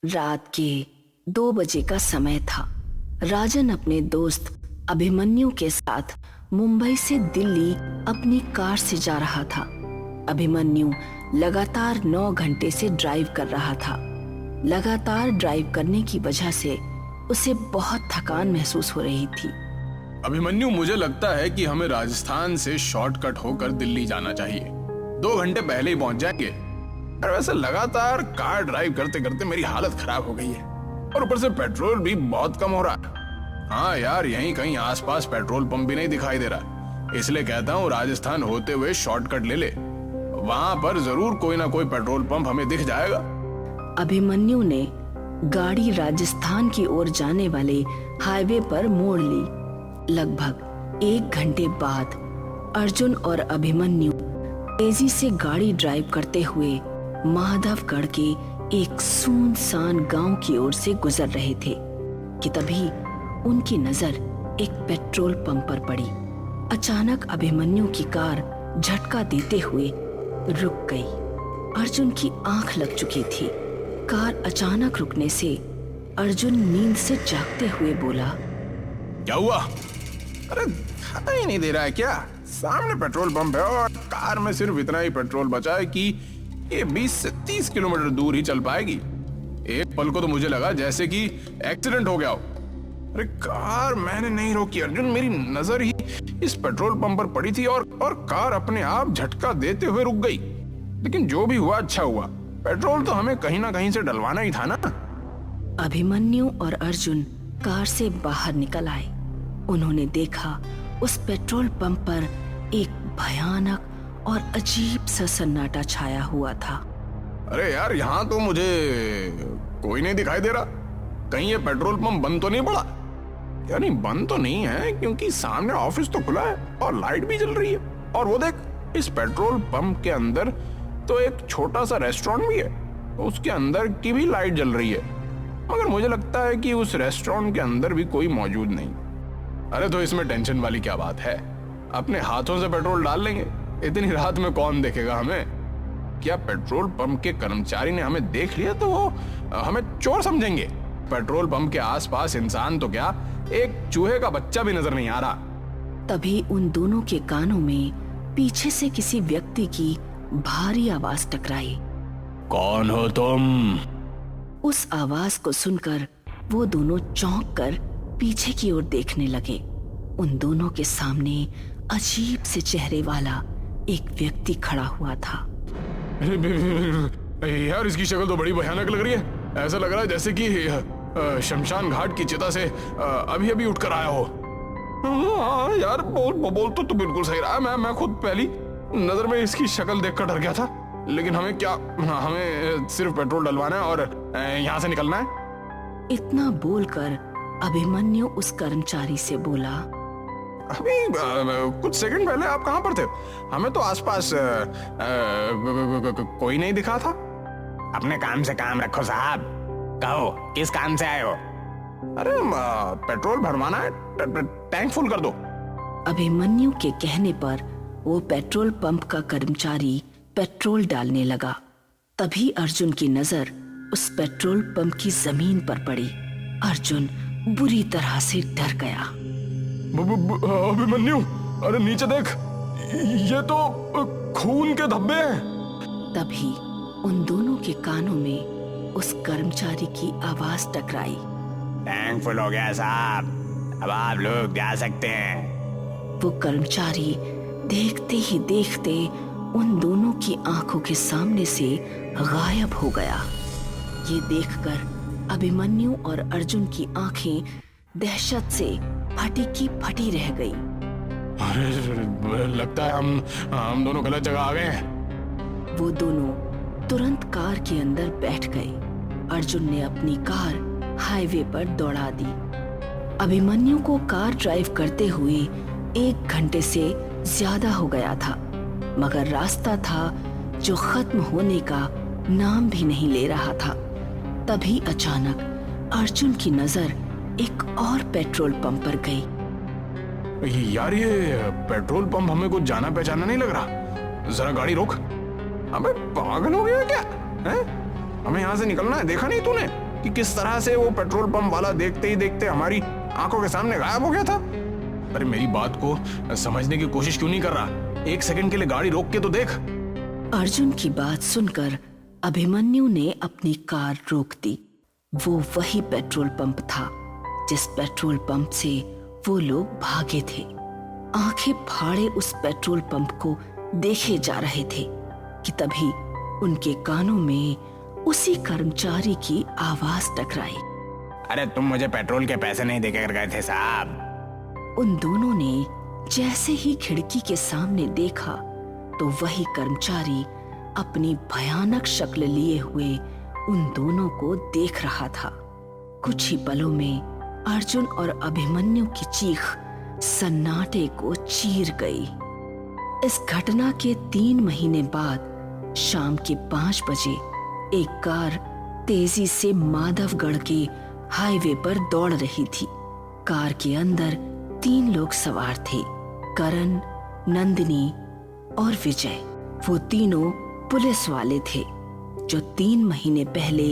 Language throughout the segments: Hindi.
रात के 2 बजे का समय था। राजन अपने दोस्त अभिमन्यु के साथ मुंबई से दिल्ली अपनी कार से जा रहा था। अभिमन्यु लगातार 9 घंटे से ड्राइव कर रहा था। लगातार ड्राइव करने की वजह से उसे बहुत थकान महसूस हो रही थी। अभिमन्यु, मुझे लगता है कि हमें राजस्थान से शॉर्टकट होकर दिल्ली जाना चाहिए। 2 घंटे पहले ही पहुंच जाएंगे। और वैसे लगातार कार ड्राइव करते करते मेरी हालत खराब हो गई है और ऊपर से पेट्रोल भी बहुत कम हो रहा है। हाँ यार, यहीं कहीं आसपास पेट्रोल पंप भी नहीं दिखाई दे रहा, इसलिए कहता हूँ राजस्थान होते हुए शॉर्टकट ले ले। वहां पर जरूर कोई ना कोई पेट्रोल पंप हमें दिख जाएगा। अभिमन्यु ने गाड़ी राजस्थान की ओर जाने वाले हाईवे पर मोड़ ली। लगभग 1 घंटे बाद अर्जुन और अभिमन्यु तेजी से गाड़ी ड्राइव करते हुए माधवगढ़ के एक सुनसान गांव की ओर से गुजर रहे थे कि तभी उनकी नजर एक पेट्रोल पंप पर पड़ी। अचानक अभिमन्यु की कार झटका देते हुए रुक गई। अर्जुन की आंख लग चुकी थी। कार अचानक रुकने से अर्जुन नींद से जागते हुए बोला, क्या हुआ? अरे दिखाई नहीं दे रहा है क्या? सामने पेट्रोल पंप है और कार में सिर्फ इतना ही पेट्रोल बचा है कि ये 20 से 30 किलोमीटर दूर ही चल पाएगी। एक पल को तो मुझे लगा जैसे कि एक्सीडेंट हो गया हो। अरे कार मैंने नहीं रोकी अर्जुन, मेरी नजर ही इस पेट्रोल पंप पर पड़ी थी और कार अपने आप झटका देते हुए रुक गई। लेकिन जो भी हुआ अच्छा हुआ, पेट्रोल तो हमें कहीं ना कहीं से डलवाना ही था ना। अभिमन्यु और अर्जुन कार से बाहर निकल आए। उन्होंने देखा उस पेट्रोल पंप पर एक भयानक और अजीब सा सन्नाटा छाया हुआ था। अरे यार, यहाँ तो मुझे कोई नहीं दिखाई दे रहा। कहीं ये पेट्रोल पंप बंद तो नहीं पड़ा? यानी बंद तो नहीं है क्योंकि सामने ऑफिस तो खुला है और लाइट भी जल रही है। और वो देख, इस पेट्रोल पंप के अंदर तो एक छोटा सा रेस्टोरेंट भी है, उसके अंदर की भी लाइट जल रही है। मगर मुझे लगता है कि उस रेस्टोरेंट के अंदर भी कोई मौजूद नहीं। अरे तो इसमें टेंशन वाली क्या बात है? अपने हाथों से पेट्रोल डाल लेंगे। इतनी रात में कौन देखेगा हमें? क्या पेट्रोल पंप के कर्मचारी ने हमें देख लिया तो वो हमें चोर समझेंगे? पेट्रोल पंप के आसपास इंसान तो क्या, एक चूहे का बच्चा भी नजर नहीं आ रहा। तभी उन दोनों के कानों में पीछे से किसी व्यक्ति की भारी आवाज टकराई। कौन हो तुम? उस आवाज को सुनकर वो दोनों चौंक कर पीछे की ओर देखने लगे। उन दोनों के सामने अजीब से चेहरे वाला एक व्यक्ति खड़ा हुआ था। यार, इसकी शक्ल तो बड़ी भयानक लग रही है। ऐसा लग रहा है जैसे कि शमशान घाट की चिता से अभी अभी उठकर आया हो। हाँ यार, बोल तो बिल्कुल सही रहा। मैं खुद पहली नजर में इसकी शक्ल देखकर डर गया था। लेकिन हमें सिर्फ पेट्रोल डलवाना है और यहाँ से निकलना है। इतना बोलकर अभिमन्यु उस कर्मचारी से बोला, अभी कुछ सेकंड पहले आप कहाँ पर थे? हमें तो आसपास कोई नहीं दिखा था। अपने काम से काम रखो साहब। कहो, किस काम से आए हो? अरे पेट्रोल भरवाना है, टैंक फुल कर दो। अभिमन्यु के कहने पर वो पेट्रोल पंप का कर्मचारी पेट्रोल डालने लगा। तभी अर्जुन की नजर उस पेट्रोल पंप की जमीन पर पड़ी। अर्जुन बुरी तरह से डर गया। अभिमन्यु, अरे नीचे देख, ये तो खून के धब्बे हैं। तभी उन दोनों के कानों में उस कर्मचारी की आवाज टकराई। टैंक फुल हो गया साहब, अब आप लोग जा सकते हैं। वो कर्मचारी देखते ही देखते उन दोनों की आंखों के सामने से गायब हो गया। ये देखकर अभिमन्यु और अर्जुन की आंखें दहशत से फटी की फटी रह गई। अरे लगता है हम दोनों गलत जगह आ गए हैं। वो दोनों तुरंत कार के अंदर बैठ गए। अर्जुन ने अपनी कार हाईवे पर दौड़ा दी। अभिमन्यु को कार ड्राइव करते हुए 1 घंटे से ज्यादा हो गया था, मगर रास्ता था जो खत्म होने का नाम भी नहीं ले रहा था। तभी अचानक अर्जुन की नजर एक और पेट्रोल पंप पर गई। यार, ये पेट्रोल पंप हमें कुछ जाना पहचाना नहीं लग रहा। जरा गाड़ी रोक। अबे पागल हो गया क्या है? हमें यहाँ से निकलना है, देखा नहीं तूने? कि किस तरह से वो पेट्रोल पंप वाला देखते ही देखते हमारी आंखों के सामने गायब हो गया था। अरे मेरी बात को समझने की कोशिश क्यों नहीं कर रहा? एक सेकंड के लिए गाड़ी रोक के तो देख। अर्जुन की बात सुनकर अभिमन्यु ने अपनी कार रोक दी। वो वही पेट्रोल पंप था जिस पेट्रोल पंप से वो लोग भागे थे। आंखें फाड़े उस पेट्रोल पंप को देखे जा रहे थे कि तभी उनके कानों में उसी कर्मचारी की आवाज टकराई। अरे तुम मुझे पेट्रोल के पैसे नहीं देकर गए थे साहब। उन दोनों ने जैसे ही खिड़की के सामने देखा तो वही कर्मचारी अपनी भयानक शक्ल लिए हुए उन दोनों को देख रहा था। कुछ ही पलों में अर्जुन और अभिमन्यु की चीख सन्नाटे को चीर गई। इस घटना के 3 महीने बाद शाम के 5 बजे एक कार तेजी से माधवगढ़ के हाईवे पर दौड़ रही थी। कार के अंदर 3 लोग सवार थे, करण, नंदिनी और विजय। वो तीनों पुलिस वाले थे जो 3 महीने पहले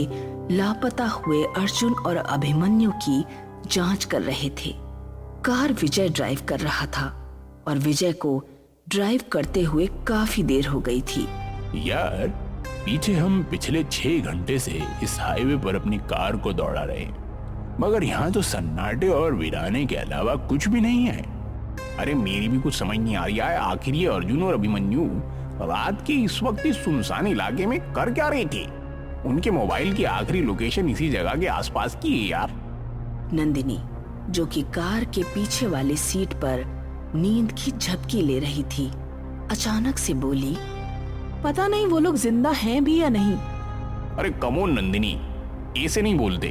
लापता हुए अर्जुन और अभिमन्यु की जांच कर रहे थे। कार विजय ड्राइव कर रहा था और विजय को ड्राइव करते हुए काफी देर हो गई थी। यार, पीछे हम पिछले 6 घंटे से इस हाईवे पर अपनी कार को दौड़ा रहे हैं, मगर यहाँ तो सन्नाटे और वीराने के अलावा कुछ भी नहीं है। अरे मेरी भी कुछ समझ नहीं आ रही है, आखिर ये अर्जुन और अभिमन्यु रात के इस वक्त इस सुनसान इलाके में कर क्या रहे थे? उनके मोबाइल की आखिरी लोकेशन इसी जगह के आसपास की है यार। नंदिनी, जो कि कार के पीछे वाली सीट पर नींद की झपकी ले रही थी, अचानक से बोली, पता नहीं वो लोग जिंदा हैं भी या नहीं। अरे कमोन नंदिनी, ऐसे नहीं बोलते।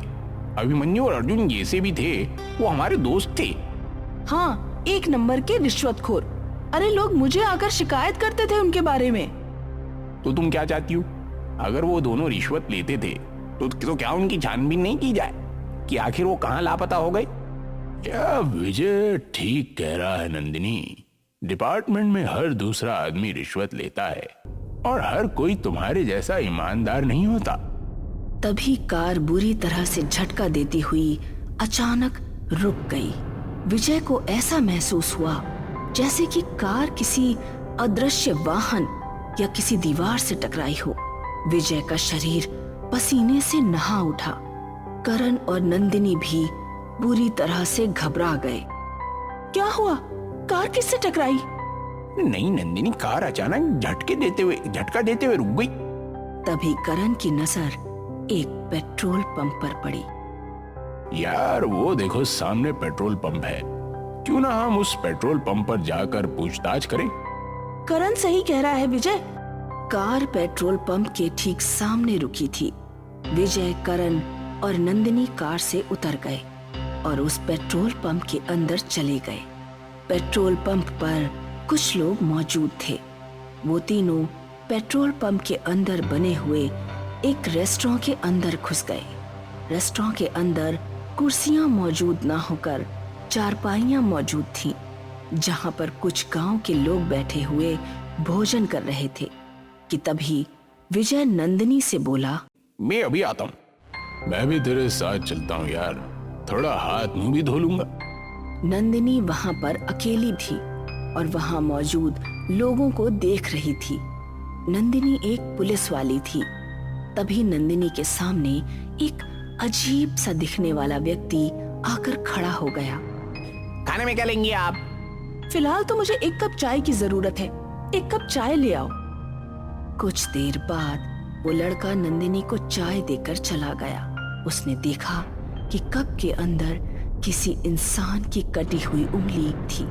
अभिमन्यु और अर्जुन जैसे भी थे वो हमारे दोस्त थे। हाँ, 1 नंबर के रिश्वतखोर। अरे लोग मुझे आकर शिकायत करते थे उनके बारे में। तो तुम क्या चाहती हो? अगर वो दोनों रिश्वत लेते थे तो क्या उनकी छानबीन नहीं की जाए कि आखिर वो कहाँ लापता हो गए? क्या विजय ठीक कह रहा है नंदिनी। डिपार्टमेंट में हर दूसरा आदमी रिश्वत लेता है और हर कोई तुम्हारे जैसा ईमानदार नहीं होता। तभी कार बुरी तरह से झटका देती हुई अचानक रुक गई। विजय को ऐसा महसूस हुआ जैसे कि कार किसी अदृश्य वाहन या किसी दीवार से टकराई हो। विजय का शरीर पसीने से नहा उठा। करण और नंदिनी भी बुरी तरह से घबरा गए। क्या हुआ? कार किससे टकराई? नहीं नंदिनी, कार अचानक झटका देते हुए रुक गई। तभी करण की नजर एक पेट्रोल पंप पर पड़ी। यार वो देखो, सामने पेट्रोल पंप है। क्यों ना हम उस पेट्रोल पंप पर जाकर पूछताछ करें? करण सही कह रहा है विजय। कार पेट्रोल पंप के ठीक सामने रुकी थी। विजय, करण और नंदिनी कार से उतर गए और उस पेट्रोल पंप के अंदर चले गए। पेट्रोल पंप पर कुछ लोग मौजूद थे। वो तीनों पेट्रोल पंप के अंदर बने हुए एक रेस्टोरेंट के अंदर घुस गए। रेस्टोरेंट के अंदर कुर्सियां मौजूद ना होकर चारपाइयां मौजूद थीं, जहां पर कुछ गांव के लोग बैठे हुए भोजन कर रहे थे कि तभी विजय नंदिनी से बोला, मैं अभी आता हूँ। मैं भी तेरे साथ चलता हूँ यार, थोड़ा हाथ मुंह भी धो लूंगा। नंदिनी वहां पर अकेली थी और वहां मौजूद लोगों को देख रही थी। नंदिनी एक पुलिस वाली थी। तभी नंदिनी के सामने एक अजीब सा दिखने वाला व्यक्ति आकर खड़ा हो गया। खाने में क्या लेंगी आप? फिलहाल तो मुझे 1 कप चाय की जरूरत है। 1 कप चाय ले आओ। कुछ देर बाद वो लड़का नंदिनी को चाय देकर चला गया। उसने देखा कि कप के अंदर किसी इंसान की कटी हुई उंगली थी।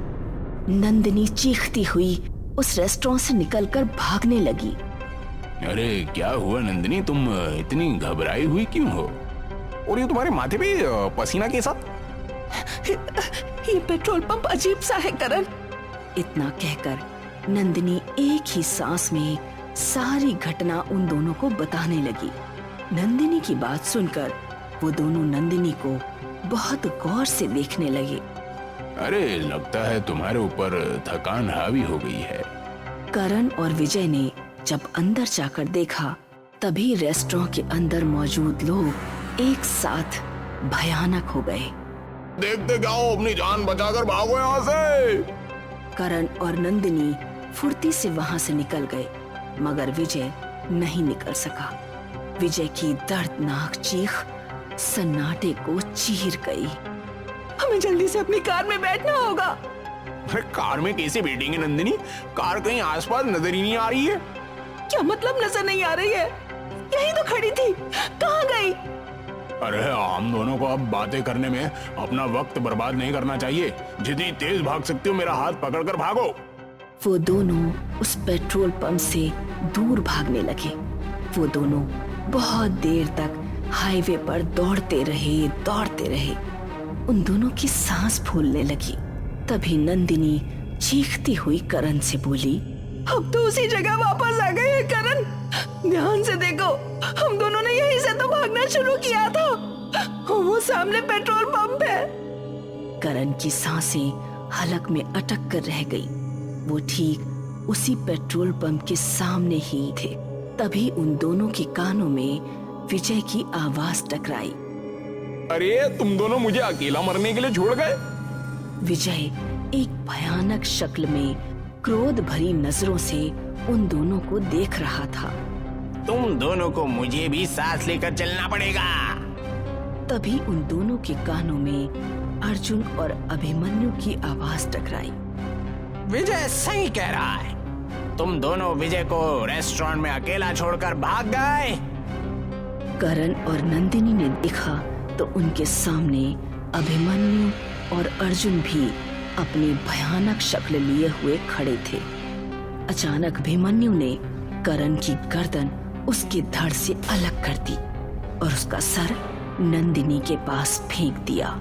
नंदिनी चीखती हुई उस रेस्टोरेंट से निकलकर भागने लगी। अरे क्या हुआ नंदिनी, तुम इतनी घबराई हुई क्यों हो? और ये तुम्हारे माथे पे पसीना के साथ? ये पेट्रोल पंप अजीब सा है करण। इतना कहकर नंदिनी एक ही सांस में सारी घटना उन दोनों को बताने लगी। नंदिनी की बात सुनकर वो दोनों नंदिनी को बहुत गौर से देखने लगे। अरे लगता है तुम्हारे ऊपर थकान हावी हो गई है। करण और विजय ने जब अंदर जाकर देखा तभी रेस्टोरेंट के अंदर मौजूद लोग एक साथ भयानक हो गए। देखते क्या हो, अपनी जान बचाकर भागो यहाँ से। करण और नंदिनी फुर्ती से वहां से निकल गए, मगर विजय नहीं निकल सका। विजय की दर्दनाक चीख सन्नाटे को चीर गई। हमें जल्दी से अपनी कार में बैठना होगा। अरे कार में कैसे बैठेंगे नंदिनी? कार कहीं आसपास नजर ही नहीं आ रही है। क्या मतलब नजर नहीं आ रही है? यही तो खड़ी थी, कहाँ गई? अरे हम दोनों को अब बातें करने में अपना वक्त बर्बाद नहीं करना चाहिए। जितनी तेज भाग सकते हो मेरा हाथ पकड़कर भागो। वो दोनों उस पेट्रोल पंप से दूर भागने लगे। वो दोनों बहुत देर तक हाईवे पर दौड़ते रहे। उन दोनों की सांस फूलने लगी। तभी नंदिनी चीखती हुई करण से बोली, अब तो उसी जगह वापस आ गए हैं करण। ध्यान से देखो, हम दोनों ने यहीं से तो भागना शुरू किया था। वो सामने पेट्रोल पंप है। करण की सांसें हलक में अटक कर रह गई। वो ठीक उसी पेट्रोल पंप के सामने ही थे। तभी उन दोनों के कानों में विजय की आवाज टकराई। अरे तुम दोनों मुझे अकेला मरने के लिए छोड़ गए? विजय एक भयानक शक्ल में क्रोध भरी नजरों से उन दोनों को देख रहा था। तुम दोनों को मुझे भी साथ लेकर चलना पड़ेगा। तभी उन दोनों के कानों में अर्जुन और अभिमन्यु की आवाज टकराई। विजय सही कह रहा है। तुम दोनों विजय को रेस्टोरेंट में अकेला छोड़कर भाग गए। करण और नंदिनी ने देखा तो उनके सामने अभिमन्यु और अर्जुन भी अपनी भयानक शक्ल लिए हुए खड़े थे। अचानक अभिमन्यु ने करण की गर्दन उसके धड़ से अलग कर दी और उसका सर नंदिनी के पास फेंक दिया।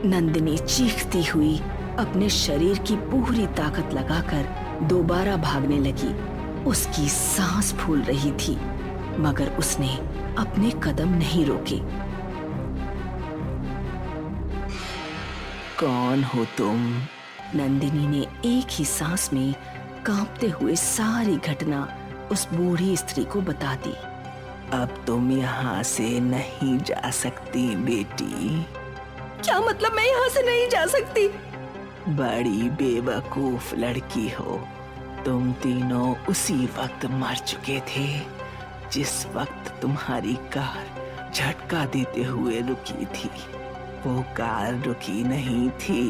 नंदिनी चीखती हुई अपने शरीर की पूरी ताकत लगाकर दोबारा भागने लगी। उसकी सांस फूल रही थी, मगर उसने अपने कदम नहीं रोके। कौन हो तुम? नंदिनी ने एक ही सांस में कांपते हुए सारी घटना उस बूढ़ी स्त्री को बता दी। अब तुम यहाँ से नहीं जा सकती बेटी। क्या मतलब मैं यहाँ से नहीं जा सकती? बड़ी बेवकूफ लड़की हो। तुम तीनों उसी वक्त मर चुके थे जिस वक्त तुम्हारी कार झटका देते हुए रुकी थी। वो कार रुकी नहीं थी,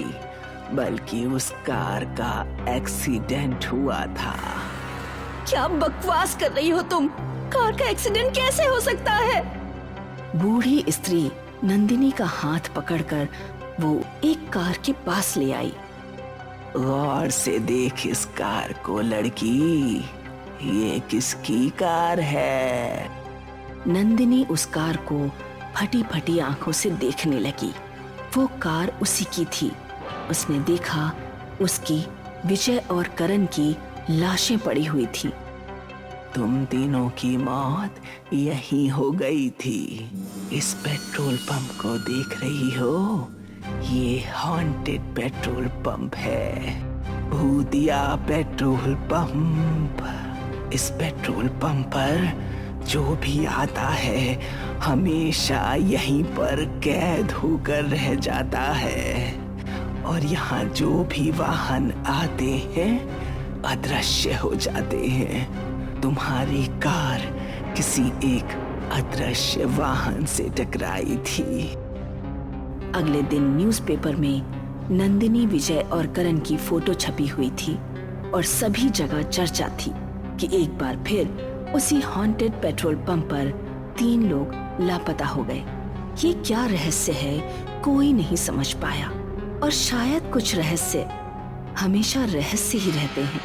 बल्कि उस कार का एक्सीडेंट हुआ था। क्या बकवास कर रही हो तुम? कार का एक्सीडेंट कैसे हो सकता है? बूढ़ी स्त्री नंदिनी का हाथ पकड़कर वो एक कार के पास ले आई। गौर से देख इस कार को लड़की, ये किसकी कार है? नंदिनी उस कार को फटी फटी आंखों से देखने लगी। वो कार उसी की थी। उसने देखा उसकी विजय और करण की लाशें पड़ी हुई थी। तुम तीनों की मौत यही हो गई थी। इस पेट्रोल पंप को देख रही हो? ये हॉन्टेड पेट्रोल पंप है, भूतिया पेट्रोल पंप। इस पेट्रोल पंप पर जो भी आता है हमेशा यहीं पर कैद होकर रह जाता है, और यहाँ जो भी वाहन आते हैं अदृश्य हो जाते हैं। तुम्हारी कार किसी एक अदृश्य वाहन से टकराई थी। अगले दिन न्यूज़पेपर में नंदिनी, विजय और करण की फोटो छपी हुई थी और सभी जगह चर्चा थी कि एक बार फिर उसी हॉन्टेड पेट्रोल पंप पर 3 लोग लापता हो गए। ये क्या रहस्य है, कोई नहीं समझ पाया। और शायद कुछ रहस्य हमेशा रहस्य ही रहते हैं।